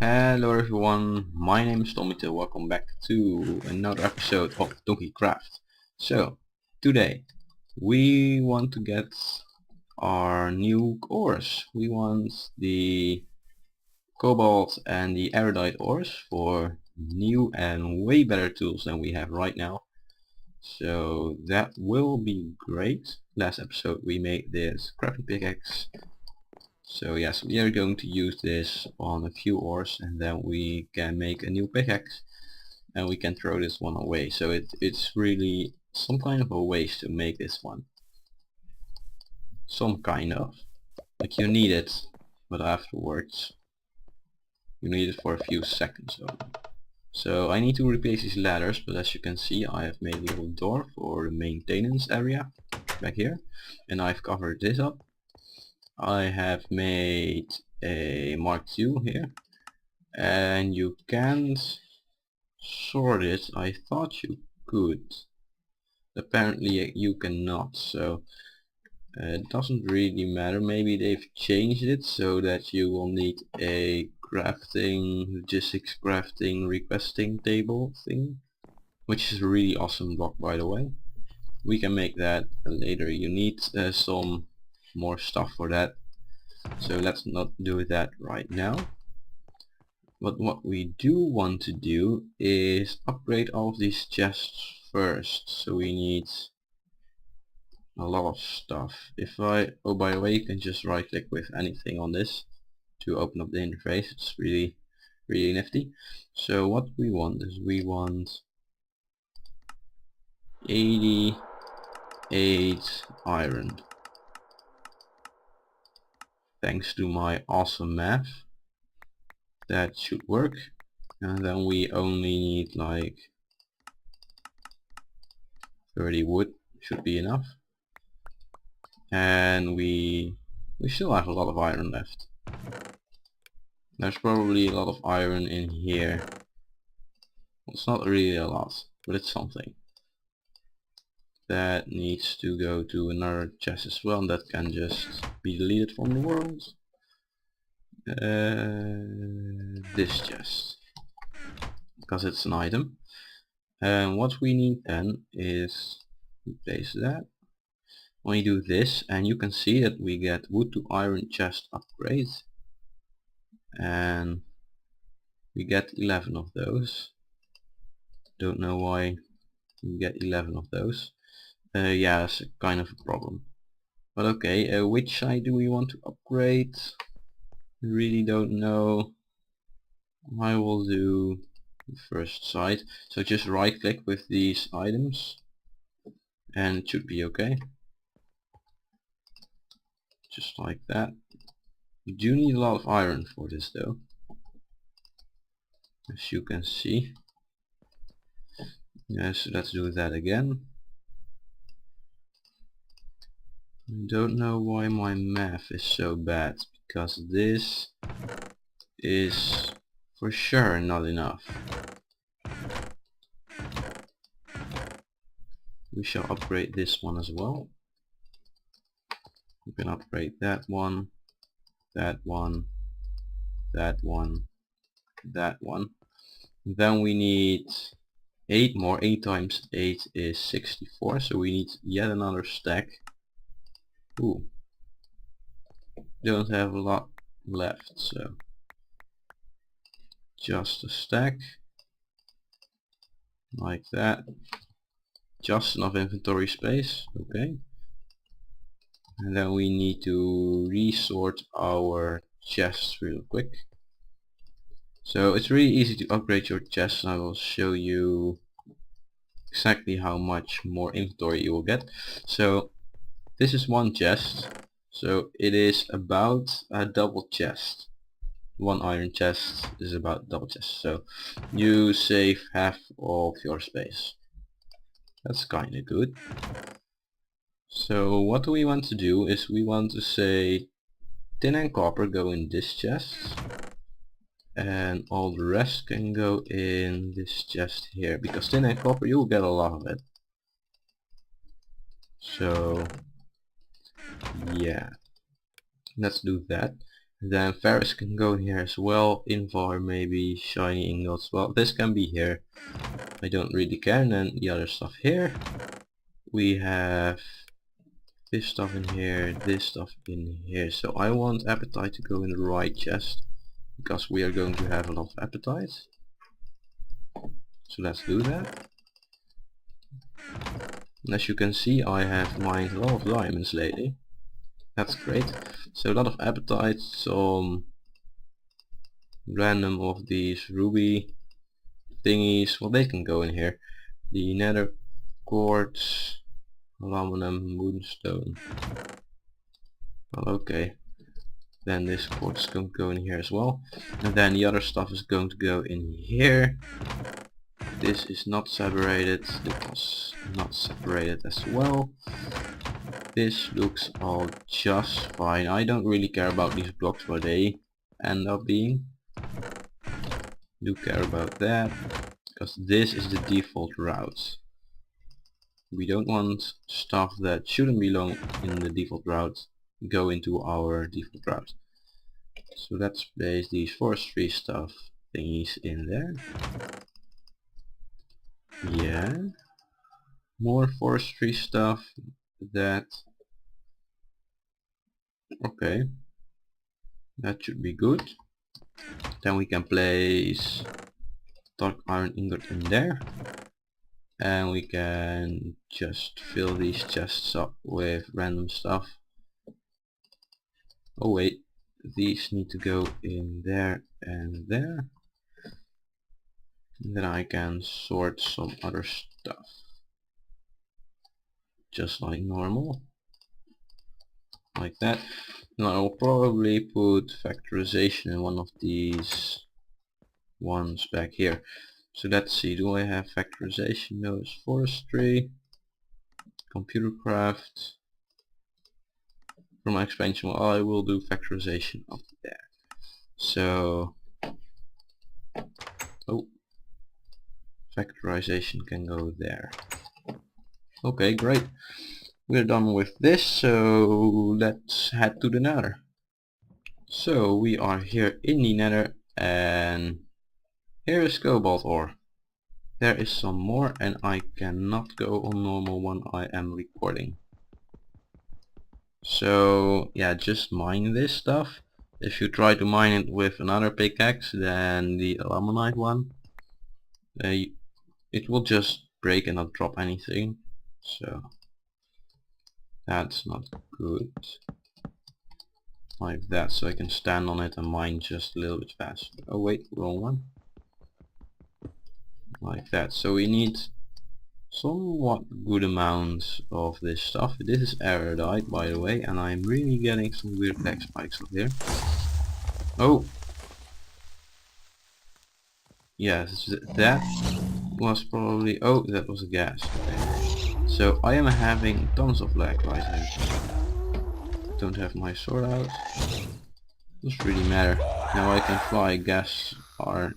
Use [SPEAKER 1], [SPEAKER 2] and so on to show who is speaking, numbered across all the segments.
[SPEAKER 1] Hello everyone, my name is Tommyte. Welcome back to another episode of Donkeycraft. So, today we want to get our new ores. We want the cobalt and the aridite ores for new and way better tools than we have right now. So that will be great. Last episode we made this crafting pickaxe. So yes, we are going to use this on a few ores and then we can make a new pickaxe and we can throw this one away. So it's really some kind of a waste to make this one. Some kind of. Like you need it, but afterwards you need it for a few seconds only. So I need to replace these ladders, but as you can see I have made a little door for the maintenance area back here and I've covered this up. I have made a Mark II here and you can't sort it. I thought you could. Apparently you cannot, so it doesn't really matter. Maybe they've changed it so that you will need a crafting, logistics crafting, requesting table thing, which is a really awesome block by the way. We can make that later. You need some more stuff for that, so let's not do that right now. But what we do want to do is upgrade all of these chests first. So we need a lot of stuff. Oh by the way, you can just right click with anything on this to open up the interface. It's really nifty. So what we want is we want 88 iron. Thanks to my awesome math. That should work. And then we only need like 30 wood, should be enough. And we still have a lot of iron left. There's probably a lot of iron in here. It's not really a lot, but it's something. That needs to go to another chest as well, and that can just be deleted from the world. This chest, because it's an item. And what we need then is replace that. We do this, and you can see that we get wood to iron chest upgrade, and we get 11 of those. Don't know why we get 11 of those. Yeah, that's kind of a problem. But okay, which side do we want to upgrade? Really don't know. I will do the first side. So just right click with these items and it should be okay. Just like that. You do need a lot of iron for this though, as you can see. Yes, let's do that again. I don't know why my math is so bad, because this is for sure not enough. We shall upgrade this one as well. We can upgrade that one, that one, that one, that one. Then we need 8 more. 8 times 8 is 64, so we need yet another stack. Ooh. Don't have a lot left, so just a stack. Like that. Just enough inventory space, okay. And then we need to resort our chests real quick. So it's really easy to upgrade your chests, and I will show you exactly how much more inventory you will get. So this is one chest, so it is about a double chest. One iron chest is about double chest, so you save half of your space. That's kinda good. So what we want to do is we want to say tin and copper go in this chest, and all the rest can go in this chest here, because tin and copper you'll get a lot of it. So yeah, let's do that. Then ferrous can go in here as well. Invar, maybe shiny ingots. Well, this can be here. I don't really care. And then the other stuff here. We have this stuff in here, this stuff in here. So I want appetite to go in the right chest, because we are going to have a lot of appetite. So let's do that. And as you can see, I have mined a lot of diamonds lately. That's great. So a lot of appetite, some random of these ruby thingies. Well, they can go in here. The nether quartz, aluminum, moonstone. Well, okay. Then this quartz is going to go in here as well. And then the other stuff is going to go in here. This is not separated. It was not separated as well. This looks all just fine. I don't really care about these blocks where they end up being. Do care about that, because this is the default route. We don't want stuff that shouldn't belong in the default route go into our default route. So let's place these forestry stuff thingies in there. Yeah. More forestry stuff. That. Okay. That should be good. Then we can place dark iron ingot in there. And we can just fill these chests up with random stuff. Oh wait, these need to go in there and there. And then I can sort some other stuff. Just like normal. Like that. And I'll probably put factorization in one of these ones back here. So let's see, do I have factorization? No, it's forestry, computer craft. For my expansion, well, I will do factorization up there. So, oh, factorization can go there. Okay, great. We're done with this, so let's head to the nether. So we are here in the nether, and here is cobalt ore. There is some more, and I cannot go on normal when I am recording. So yeah, just mine this stuff. If you try to mine it with another pickaxe than the aluminite one, it will just break and not drop anything. So that's not good. Like that, so I can stand on it and mine just a little bit faster. Oh wait, wrong one. Like that. So we need somewhat good amounts of this stuff. This is aridite, by the way, and I'm really getting some weird lag spikes up here. Oh! Yes, that was probably... oh, that was a gas. Okay. So I am having tons of lag right here. Don't have my sword out. Doesn't really matter. Now I can fly. Gas are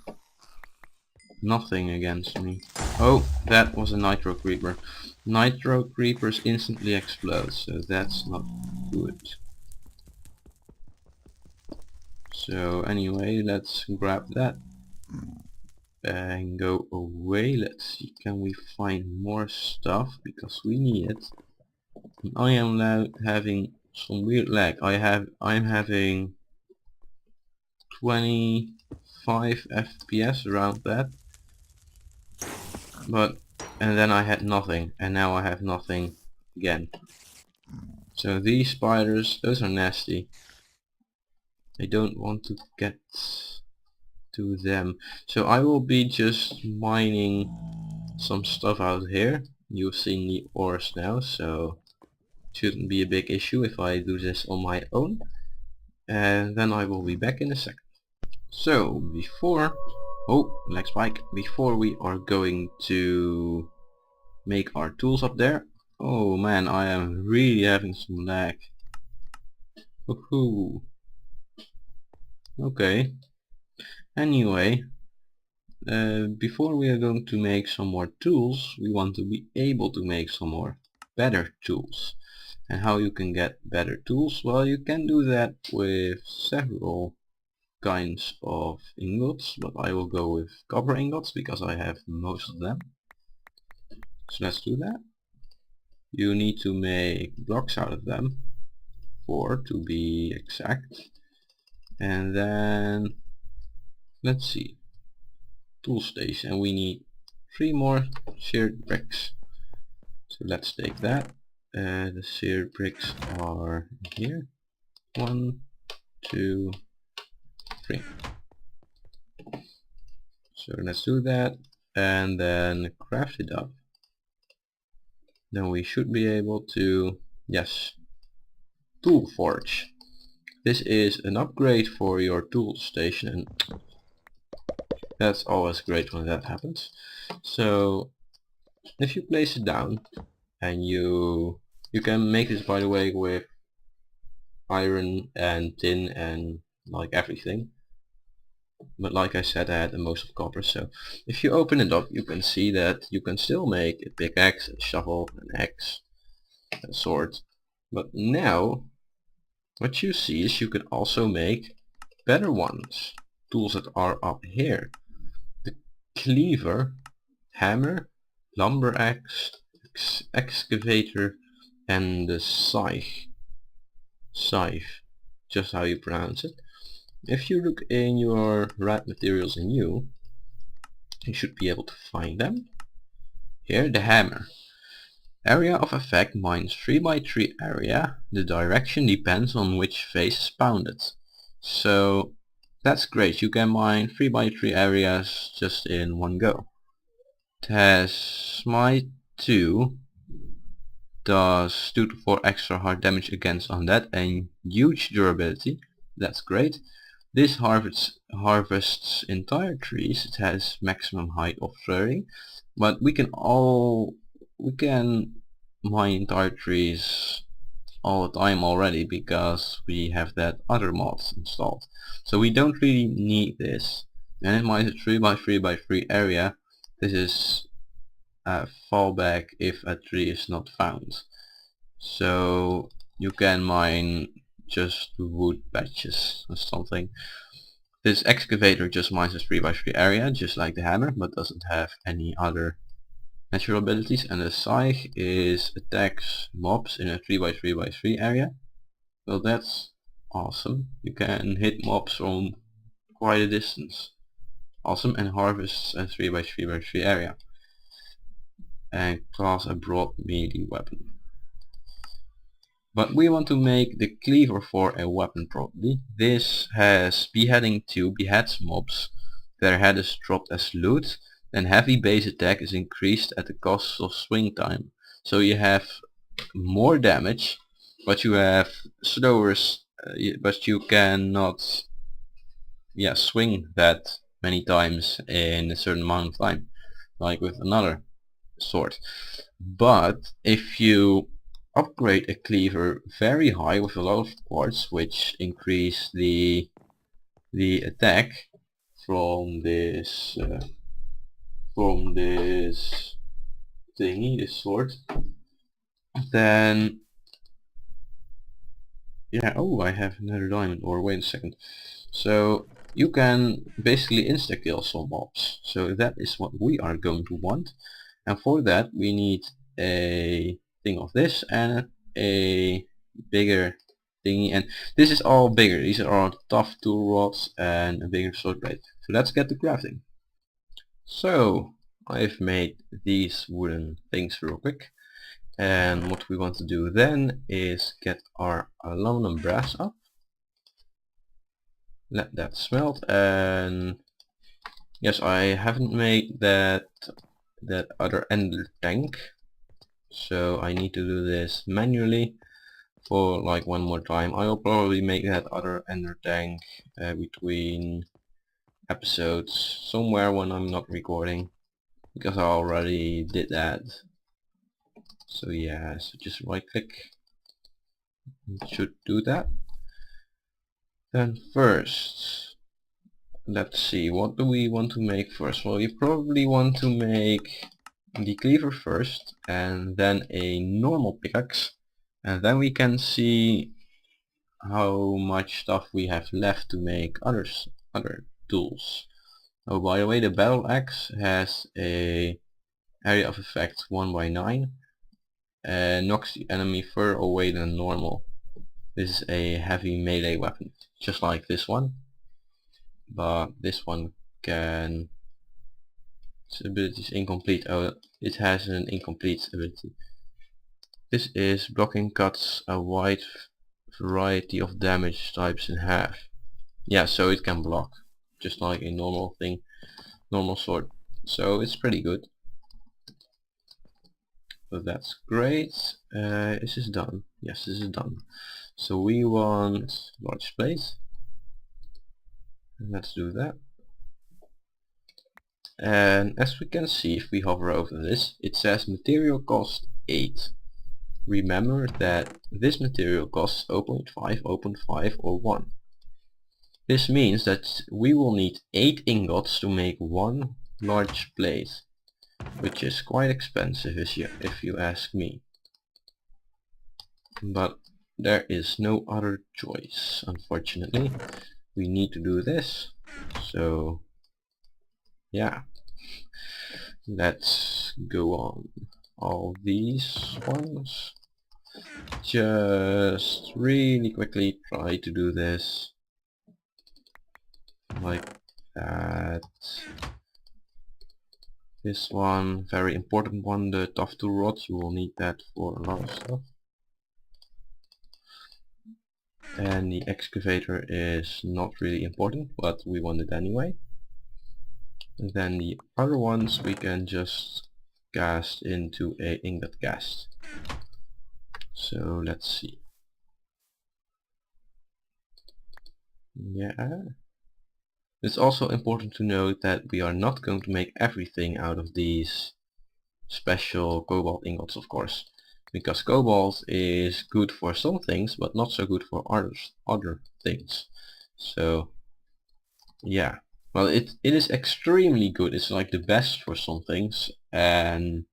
[SPEAKER 1] nothing against me. Oh, that was a nitro creeper. Nitro creepers instantly explode, so that's not good. So anyway, let's grab that and go away. Let's see, can we find more stuff, because we need it. I am now having some weird lag. I'm having 25 FPS around that. And then I had nothing, and now I have nothing again. So these spiders, those are nasty. I don't want to get to them. So I will be just mining some stuff out here. You've seen the ores now, so it shouldn't be a big issue if I do this on my own. And then I will be back in a second. So before... oh, lag spike. Before we are going to make our tools up there. Oh man, I am really having some lag. Woohoo. Okay. Anyway, before we are going to make some more tools, we want to be able to make some more better tools. And how you can get better tools? Well, you can do that with several kinds of ingots, but I will go with copper ingots because I have most of them. So let's do that. You need to make blocks out of them, 4 to be exact. And then let's see, tool station, and we need 3 more seared bricks. So let's take that. The seared bricks are here. 1, 2, 3. So let's do that and then craft it up. Then we should be able to, yes, tool forge. This is an upgrade for your tool station, and that's always great when that happens. So if you place it down, and you can make this, by the way, with iron and tin and like everything, but like I said, I had the most of copper. So if you open it up, you can see that you can still make a pickaxe, a shovel, an axe, a sword. But now what you see is you can also make better ones, tools that are up here: the cleaver, hammer, lumber axe, excavator, and the scythe, just how you pronounce it. If you look in your right materials in you should be able to find them. Here, the hammer. Area of effect minus 3x3 area. The direction depends on which face is pounded. So that's great, you can mine 3x3 areas just in one go. It has smite 2, does 2 to 4 extra hard damage against undead and huge durability. That's great. This harvests entire trees. It has maximum height of 30, but we can mine entire trees all the time already because we have that other mod installed. So we don't really need this. And it mines a 3x3x3 area. This is a fallback if a tree is not found. So you can mine just wood patches or something. This excavator just mines a 3x3 area, just like the hammer, but doesn't have any other natural abilities. And the scythe attacks mobs in a 3x3x3 area. Well, that's awesome. You can hit mobs from quite a distance. Awesome. And harvests a 3x3x3 area. And class a broad melee weapon. But we want to make the cleaver for a weapon probably. This has beheading 2, beheads mobs. Their head is dropped as loot. Then heavy base attack is increased at the cost of swing time. So you have more damage, but you have slower, but you cannot swing that many times in a certain amount of time, like with another sword. But if you upgrade a cleaver very high with a lot of quartz, which increase the attack from this thingy, this sword, then yeah, oh, I have another diamond ore, wait a second. So you can basically insta kill some mobs. So that is what we are going to want, and for that we need a thing of this and a bigger thingy, and this is all bigger. These are all tough tool rods and a bigger sword blade. So let's get to crafting. So I've made these wooden things real quick, and what we want to do then is get our aluminum brass up, let that smelt, and yes, I haven't made that other ender tank, so I need to do this manually for like one more time. I will probably make that other ender tank between episodes, somewhere when I'm not recording, because I already did that. So yeah, so just right click, it should do that. Then first, let's see, what do we want to make first? Well, you probably want to make the cleaver first and then a normal pickaxe, And then we can see how much stuff we have left to make other tools. Oh, by the way, the battle axe has a area of effect 1/9 and knocks the enemy further away than normal. This is a heavy melee weapon, just like this one, but this one can... its ability is incomplete. Oh, it has an incomplete ability. This is blocking cuts a wide variety of damage types in half. Yeah, so it can block, just like a normal thing, normal sword. So it's pretty good. So that's great. Is this done? Yes, this is done. So we want large place. Let's do that. And as we can see, if we hover over this, it says material cost 8. Remember that this material costs 0.5, 0.5 or 1. This means that we will need 8 ingots to make one large plate, which is quite expensive if you ask me. But there is no other choice, unfortunately. We need to do this. So yeah, let's go on. All these ones. Just really quickly try to do this like that. This one, very important one, the tough tool rod, you will need that for a lot of stuff. And the excavator is not really important, but we want it anyway. And then the other ones we can just cast into a ingot cast. So let's see. Yeah. It's also important to note that we are not going to make everything out of these special cobalt ingots, of course, because cobalt is good for some things but not so good for other things. So yeah, well, it is extremely good. It's like the best for some things and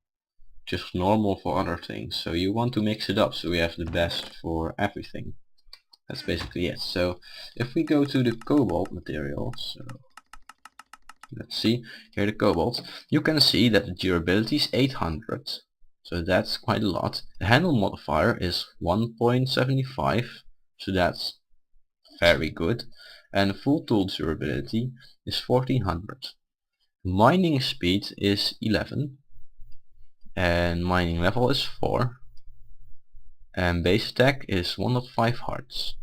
[SPEAKER 1] just normal for other things. So you want to mix it up so we have the best for everything. That's basically it. So if we go to the cobalt material, so let's see, here the cobalt, you can see that the durability is 800, so that's quite a lot. The handle modifier is 1.75, so that's very good. And the full tool durability is 1400. Mining speed is 11, and mining level is 4, and base attack is 105 hearts.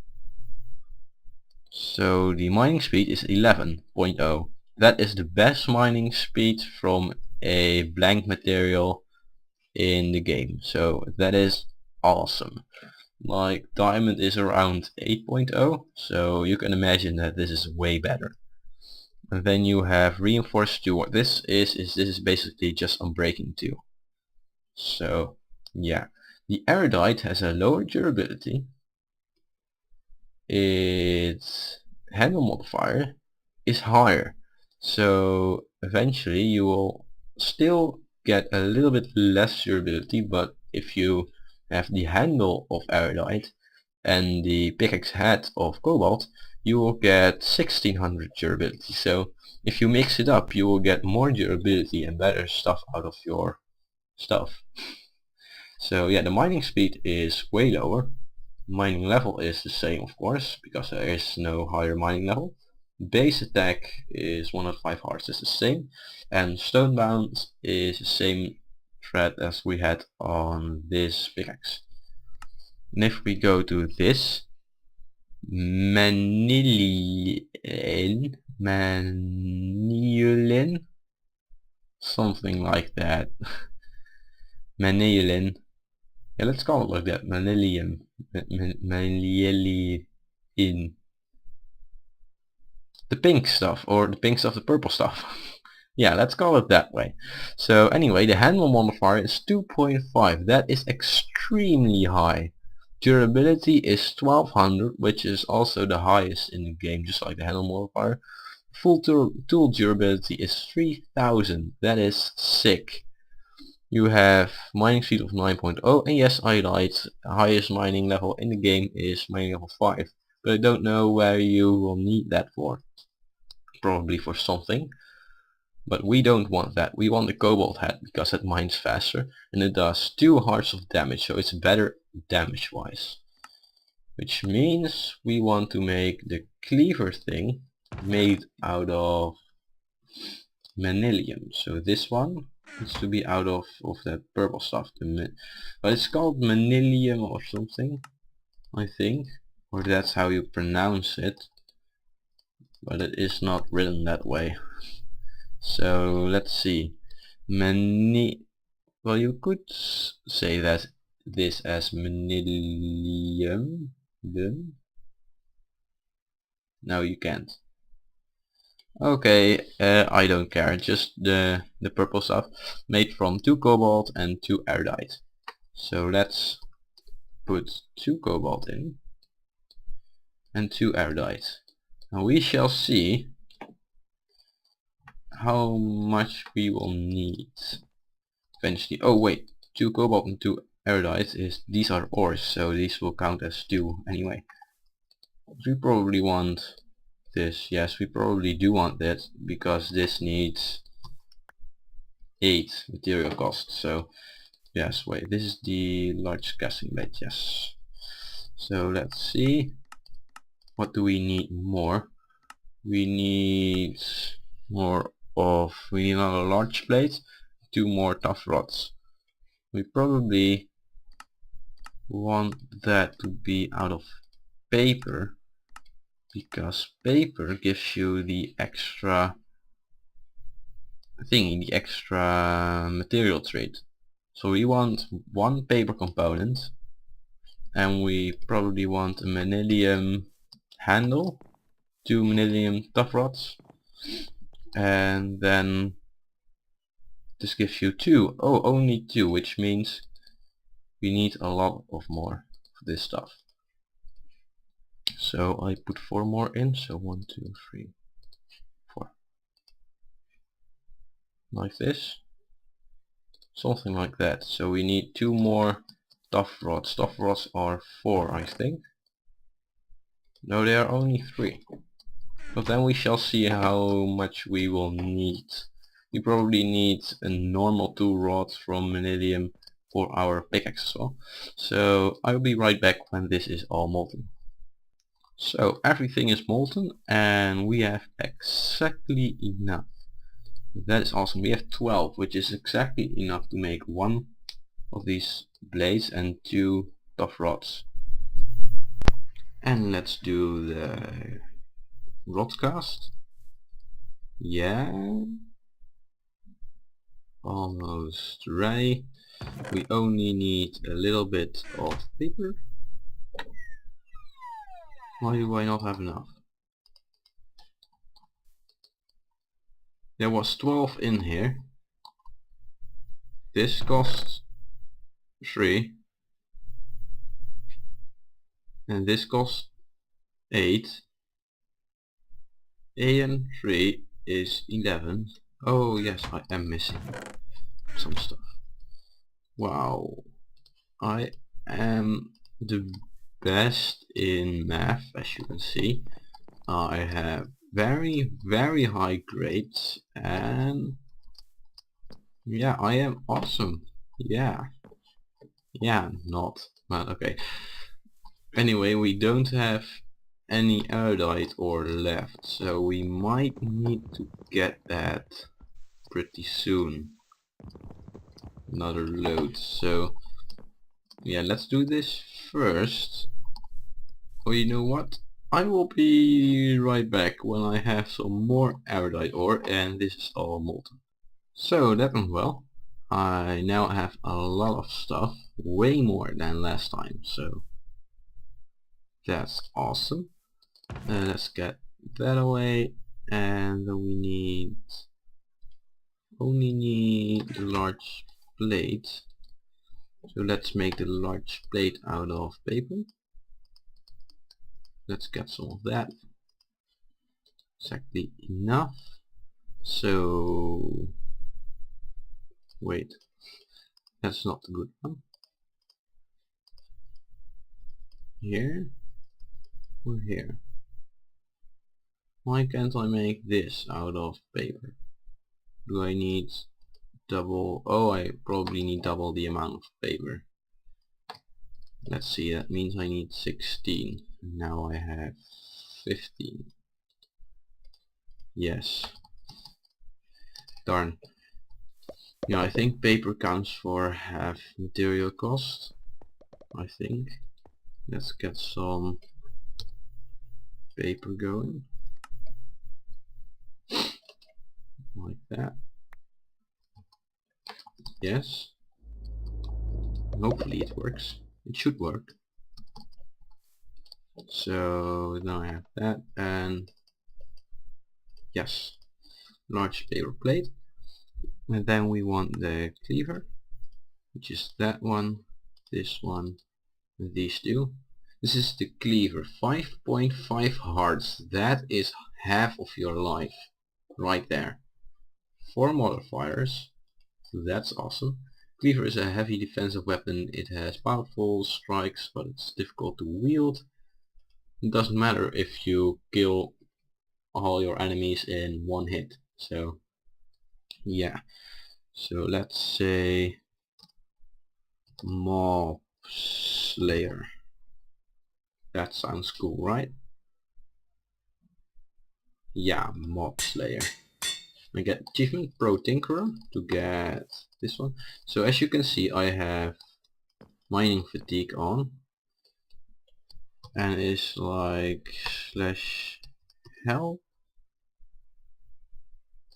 [SPEAKER 1] So the mining speed is 11.0. That is the best mining speed from a blank material in the game. So that is awesome. Like diamond is around 8.0, so you can imagine that this is way better. And then you have reinforced steel. This is basically just unbreaking 2. So yeah, the aridite has a lower durability. Its handle modifier is higher, so eventually you will still get a little bit less durability, but if you have the handle of aridite and the pickaxe head of cobalt, you will get 1600 durability. So if you mix it up, you will get more durability and better stuff out of your stuff. So yeah, the mining speed is way lower. Mining level is the same, of course, because there is no higher mining level. Base attack is 105 hearts, is the same, and stonebound is the same thread as we had on this pickaxe. And if we go to this manilian, something like that. Manilian. Yeah, let's call it like that. Manilian. The pink stuff, or the pink stuff, the purple stuff. Yeah, let's call it that way. So anyway, the handle modifier is 2.5. That is extremely high. Durability is 1200, which is also the highest in the game, just like the handle modifier. Full tool durability is 3000. That is sick. You have mining speed of 9.0, and yes, aridite, highest mining level in the game is mining level 5. But I don't know where you will need that for. Probably for something. But we don't want that. We want the cobalt head because it mines faster and it does 2 hearts of damage, so it's better damage wise. Which means we want to make the cleaver thing made out of manilium. So this one needs to be out of that purple stuff. But it's called manilium or something, I think. Or that's how you pronounce it. But it is not written that way. So let's see. Well, you could say that this as manilium. Then no, you can't. Okay, I don't care. Just the purple stuff made from 2 cobalt and 2 aridite. So let's put 2 cobalt in and 2 aridite. Now we shall see how much we will need eventually. Oh wait, 2 cobalt and 2 aridite these are ores, so these will count as 2 anyway. We probably want this. Yes, we probably do want that because this needs 8 material cost. So yes, wait, this is the large casting blade. Yes. So let's see, what do we need more? We need another large plate, 2 more tough rods. We probably want that to be out of paper because paper gives you the extra thingy, the extra material trait. So we want 1 paper component, and we probably want a manilium handle, 2 manilium tough rods, and then this gives you 2. Oh, only 2, which means we need a lot of more for this stuff. So I put 4 more in, so 1, 2, 3, 4. Like this. Something like that. So we need 2 more tough rods. Tough rods are 4, I think. No, they are only 3. But then we shall see how much we will need. We probably need a normal 2 rods from manilium for our pickaxe as well. So I'll be right back when this is all molten. So everything is molten and we have exactly enough. That is awesome. We have 12, which is exactly enough to make 1 of these blades and 2 tough rods. And let's do the rodcast. Yeah, almost ready. We only need a little bit of paper. Why do I not have enough? There was 12 in here. This costs 3. And this costs 8. And 3 is 11. Oh yes, I am missing some stuff. Wow, I am the best in math, as you can see. I have very high grades and yeah, I am awesome. Yeah, not, but okay. Anyway, we don't have any aridite ore left, so we might need to get that pretty soon. Another load. So yeah, let's do this first. Oh, you know what? I will be right back when I have some more aridite ore and this is all molten. So that went well. I now have a lot of stuff, way more than last time, so that's awesome. Let's get that away, and then we only need the large plate. So let's make the large plate out of paper. Let's get some of that. Exactly enough. So wait, That's not the good one. Here or here. Why can't I make this out of paper? Do I need double? Oh, I probably need double the amount of paper. Let's see, that means I need 16. Now I have 15. Yes. Darn. Yeah, I think paper counts for half material cost. I think. Let's get some paper going. Like that. Yes. Hopefully it works. It should work. So now I have that, and yes, large paper plate. And then we want the cleaver, which is that one, this one, and these two. This is the cleaver, 5.5 hearts. That is half of your life right there. 4 modifiers, that's awesome. Cleaver is a heavy defensive weapon. It has powerful strikes, but it's difficult to wield. It doesn't matter if you kill all your enemies in one hit. So yeah, so let's say mob slayer. That sounds cool, right? Yeah, mob slayer. I get achievement pro tinkerer to get this one. So as you can see, I have mining fatigue on, and it's like slash hell.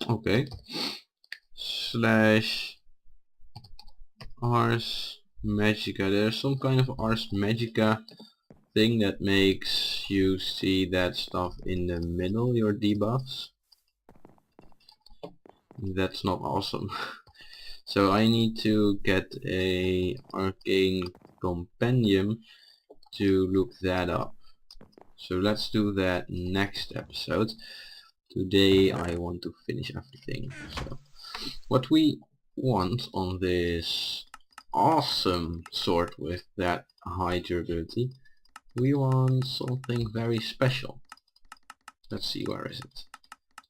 [SPEAKER 1] Okay. Slash Ars Magica. There's some kind of Ars Magica thing that makes you see that stuff in the middle, your debuffs. That's not awesome. So I need to get a arcane compendium to look that up. So let's do that next episode. Today I want to finish everything. So what we want on this awesome sword with that high durability, we want something very special. Let's see, where is it?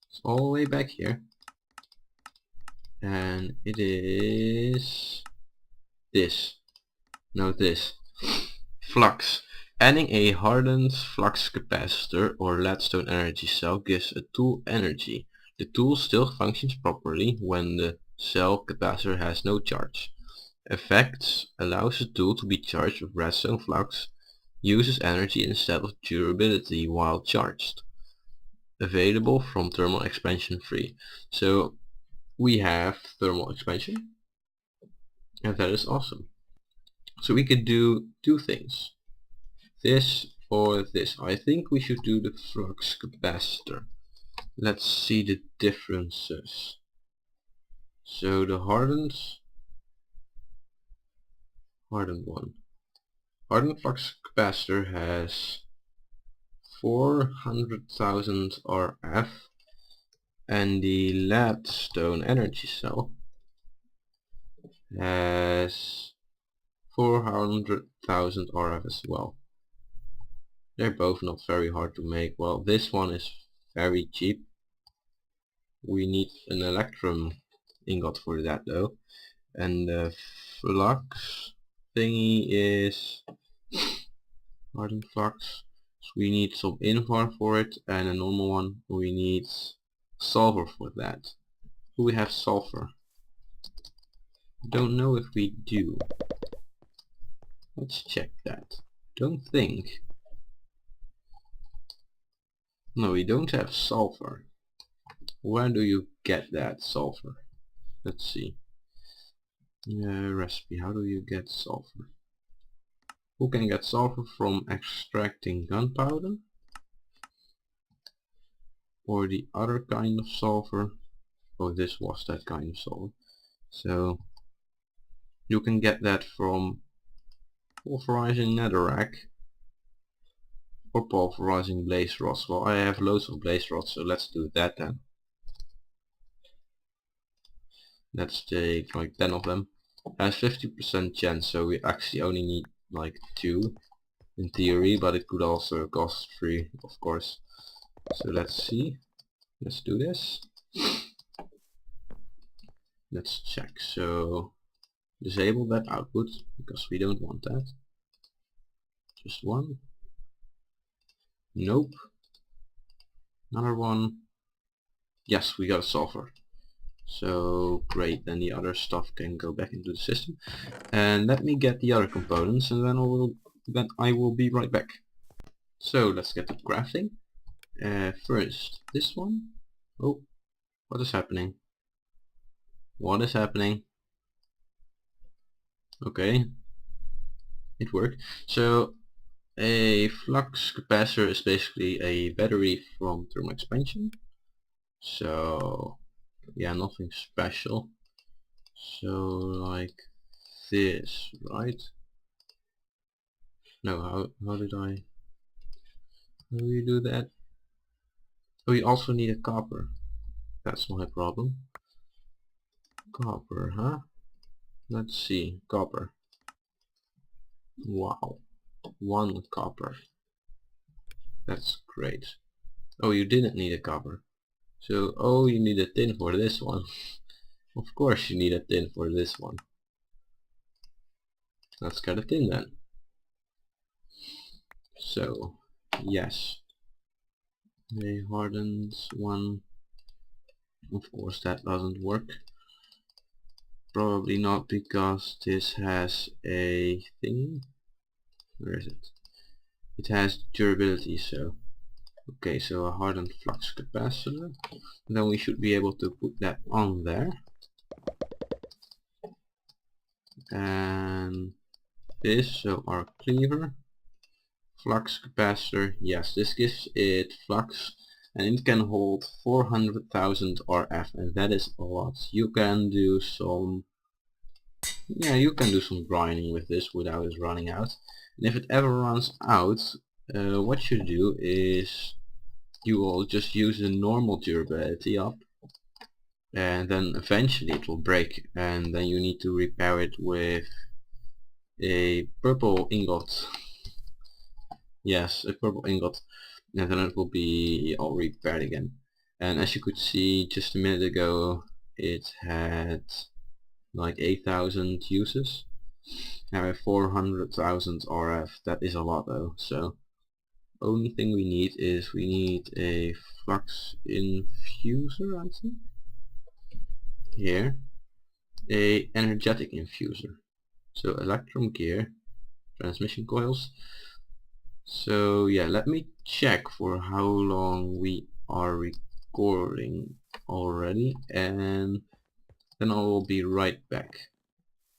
[SPEAKER 1] It's all the way back here. And it is this. No, this. Flux. Adding a hardened flux capacitor or leadstone energy cell gives a tool energy. The tool still functions properly when the cell capacitor has no charge. Effects allows the tool to be charged with redstone flux, uses energy instead of durability while charged. Available from thermal expansion free. So we have thermal expansion, and that is awesome. So we could do two things. This or this. I think we should do the flux capacitor. Let's see the differences. So the hardened one. Hardened flux capacitor has 400,000 RF, and the leadstone energy cell has 400,000 RF as well. They're both not very hard to make. Well, this one is very cheap. We need an electrum ingot for that though. And the flux thingy is hardened flux. So we need some invar for it, and a normal one we need sulfur for that. Do we have sulfur? Don't know if we do. Let's check that. Don't think. No, we don't have sulfur. Where do you get that sulfur? Let's see. Recipe. How do you get sulfur? Who can get sulfur from extracting gunpowder? Or the other kind of sulfur? Oh, this was that kind of sulfur. So you can get that from pulverizing netherrack or pulverizing blaze rods. Well, I have loads of blaze rods, so let's do that then. Let's take like 10 of them. Has 50% chance, so we actually only need like 2 in theory, but it could also cost 3, of course. So let's see. Let's do this. Let's check. So disable that output because we don't want that. Just one. Nope. Another one. Yes, we got a sulfur. So great, then the other stuff can go back into the system. And let me get the other components, and then I will be right back. So let's get to crafting. First, this one. Oh, what is happening? What is happening? Okay, it worked. So a flux capacitor is basically a battery from thermal expansion. So yeah, nothing special. So like this, right? No, how do we do that? Oh, we also need a copper. That's my problem. Copper, huh? Let's see, copper. Wow, 1 copper. That's great. Oh, you didn't need a copper. So, oh, you need a tin for this one. Of course you need a tin for this one. Let's get a tin then. So, yes. A hardened one. Of course that doesn't work. Probably not because this has a thing. Where is it? It has durability, so okay, so a hardened flux capacitor. Then we should be able to put that on there. And this, so our cleaver. Flux capacitor, yes, this gives it flux and it can hold 400,000 RF, and that is a lot. You can do some grinding with this without it running out. And if it ever runs out, what you do is you will just use the normal durability up, and then eventually it will break, and then you need to repair it with a purple ingot. Yes, a purple ingot, and then it will be all repaired again. And as you could see just a minute ago, it had like 8,000 uses. Now we have 400,000 RF. That is a lot though. So only thing we need is a flux infuser, I think. Here, a energetic infuser. So electrum gear, transmission coils. So yeah, let me check for how long we are recording already, and then I will be right back.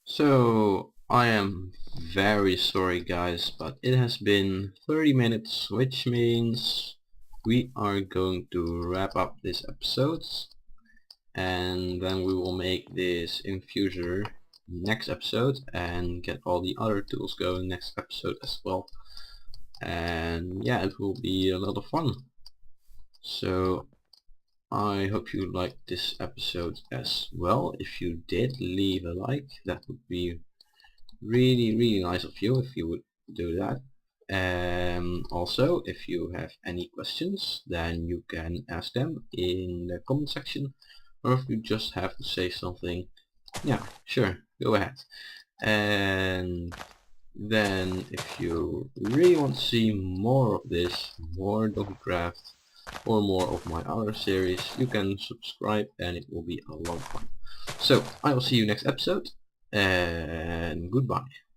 [SPEAKER 1] So I am very sorry guys, but it has been 30 minutes, which means we are going to wrap up this episode, and then we will make this infuser next episode and get all the other tools going next episode as well. And yeah, it will be a lot of fun. So I hope you liked this episode as well. If you did, leave a like. That would be really nice of you if you would do that. Also, if you have any questions, then you can ask them in the comment section, or if you just have to say something, yeah, sure, go ahead. And then if you really want to see more of this, more Donkeycraft, or more of my other series, you can subscribe and it will be a lot of fun. So I will see you next episode, and goodbye.